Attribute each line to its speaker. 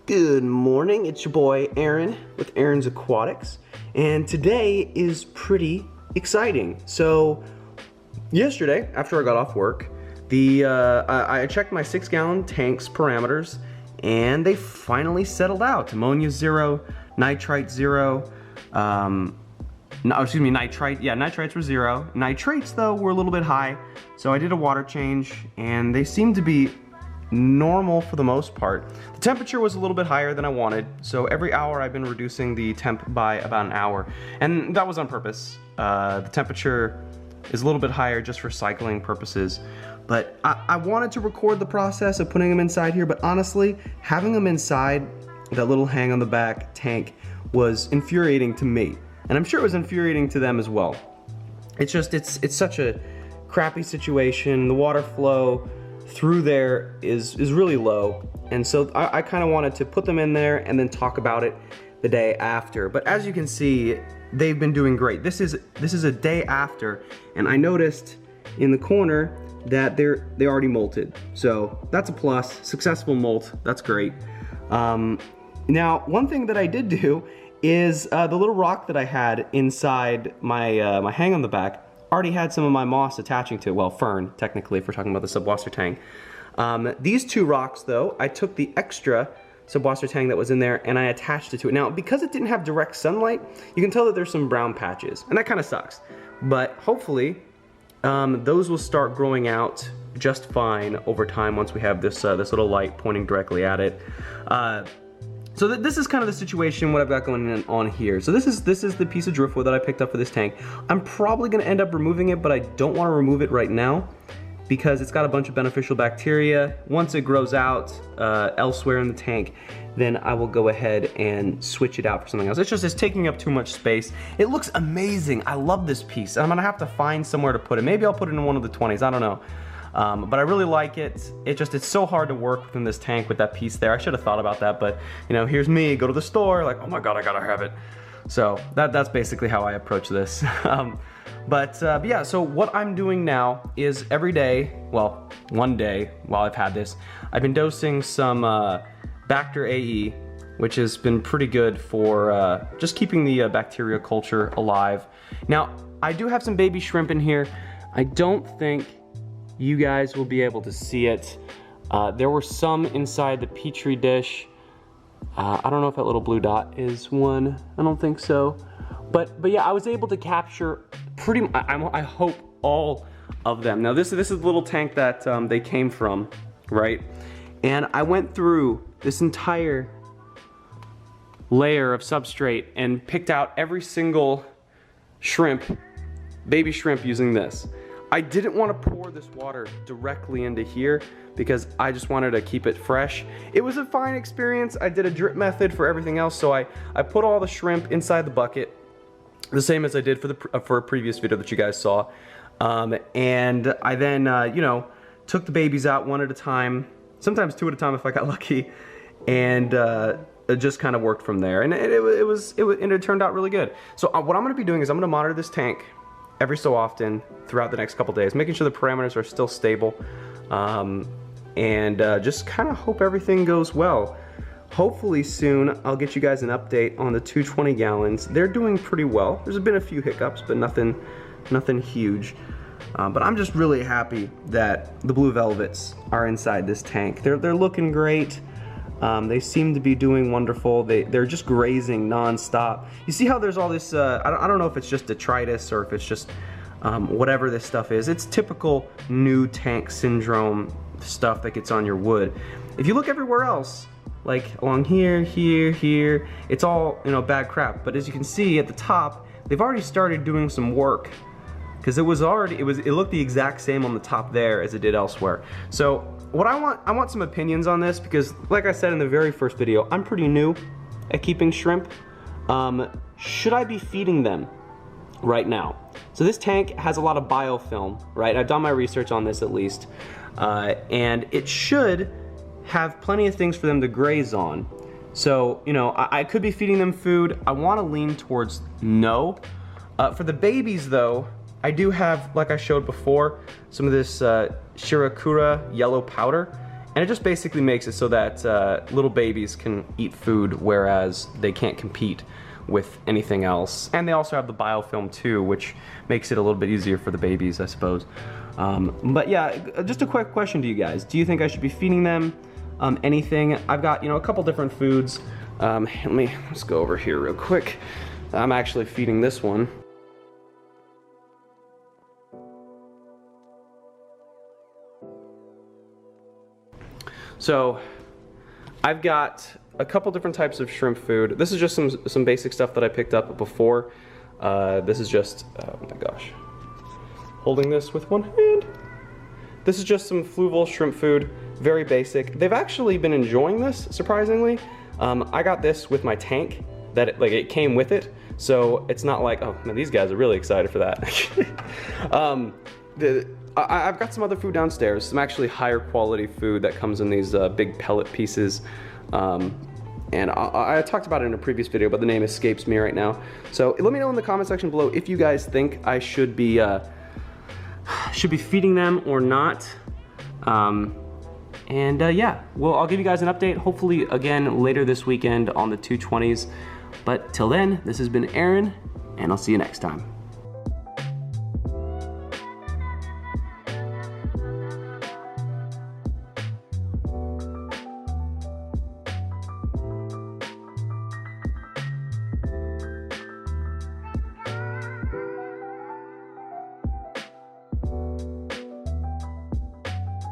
Speaker 1: Good morning, it's your boy Aaron with Aaron's Aquatics, and today is pretty exciting. So yesterday, after I got off work, I checked my 6-gallon tank's parameters, and they finally settled out. Ammonia 0, nitrite 0, nitrites were 0. Nitrates, though, were a little bit high, so I did a water change, and they seemed to be normal for the most part. The temperature was a little bit higher than I wanted, so every hour I've been reducing the temp by about an hour, and that was on purpose. The temperature is a little bit higher just for cycling purposes, but I wanted to record the process of putting them inside here, but honestly, having them inside that little hang on the back tank was infuriating to me, and I'm sure it was infuriating to them as well. It's just, it's such a crappy situation. The water flow through there is really low, and so I kind of wanted to put them in there and then talk about it the day after. But as you can see, they've been doing great. This is a day after, and I noticed in the corner that they already molted, so that's a plus. Successful molt, that's great. Now, one thing that I did do is the little rock that I had inside my my hang on the back already had some of my moss attaching to it. Well, fern, technically, if we're talking about the subwasser tang. These two rocks, though, I took the extra subwasser tang that was in there and I attached it to it. Now, because it didn't have direct sunlight, you can tell that there's some brown patches, and that kind of sucks. But hopefully, those will start growing out just fine over time once we have this this little light pointing directly at it. So this is kind of the situation, what I've got going on here. So this is the piece of driftwood that I picked up for this tank. I'm probably gonna end up removing it, but I don't wanna remove it right now because it's got a bunch of beneficial bacteria. Once it grows out elsewhere in the tank, then I will go ahead and switch it out for something else. It's taking up too much space. It looks amazing. I love this piece. I'm gonna have to find somewhere to put it. Maybe I'll put it in one of the 20s, I don't know. But I really like it. It's so hard to work within this tank with that piece there. I should have thought about that, but you know, here's me, go to the store, like, oh my God, I gotta have it. So that's basically how I approach this. But yeah, so what I'm doing now is every day, well, one day while I've had this, I've been dosing some Bacter AE, which has been pretty good for just keeping the bacteria culture alive. Now, I do have some baby shrimp in here. I don't think you guys will be able to see it. There were some inside the Petri dish. I don't know if that little blue dot is one. I don't think so. But yeah, I was able to capture I hope all of them. Now this is the little tank that they came from, right? And I went through this entire layer of substrate and picked out every single shrimp, baby shrimp, using this. I didn't want to pour this water directly into here because I just wanted to keep it fresh. It was a fine experience. I did a drip method for everything else, so I put all the shrimp inside the bucket, the same as I did for a previous video that you guys saw. And I then, you know, took the babies out one at a time, sometimes 2 at a time if I got lucky, and it just kind of worked from there. And it turned out really good. So what I'm going to be doing is I'm going to monitor this tank every so often throughout the next couple days, making sure the parameters are still stable, and just kind of hope everything goes well. Hopefully soon I'll get you guys an update on the 220 gallons. They're doing pretty well. There's been a few hiccups, but nothing huge. But I'm just really happy that the blue velvets are inside this tank. They're looking great. They seem to be doing wonderful. They're just grazing non-stop. You see how there's all this, I don't know if it's just detritus or if it's just whatever this stuff is. It's typical new tank syndrome stuff that gets on your wood. If you look everywhere else, like along here, here, it's all, you know, bad crap. But as you can see at the top, they've already started doing some work, because it looked the exact same on the top there as it did elsewhere. So what I want some opinions on this, because like I said in the very first video, I'm pretty new at keeping shrimp. Should I be feeding them right now? So this tank has a lot of biofilm, right? I've done my research on this at least, and it should have plenty of things for them to graze on. So, you know, I could be feeding them food. I want to lean towards no. For the babies though, I do have, like I showed before, some of this Shirakura yellow powder, And it just basically makes it so that little babies can eat food, whereas they can't compete with anything else. And they also have the biofilm too, which makes it a little bit easier for the babies, I suppose. But yeah, just a quick question to you guys. Do you think I should be feeding them anything? I've got, you know, a couple different foods. Let's go over here real quick. I'm actually feeding this one. So I've got a couple different types of shrimp food. This is just some basic stuff that I picked up before. This is just, oh my gosh, holding this with one hand. This is just some fluval shrimp food, very basic. They've actually been enjoying this, surprisingly. I got this with my tank, it came with it, so it's not like, oh man, these guys are really excited for that. I've got some other food downstairs, some actually higher quality food that comes in these big pellet pieces. And I talked about it in a previous video, but the name escapes me right now. So let me know in the comment section below if you guys think I should be feeding them or not. Yeah, well, I'll give you guys an update, hopefully again later this weekend on the 220s. But till then, this has been Aaron, and I'll see you next time.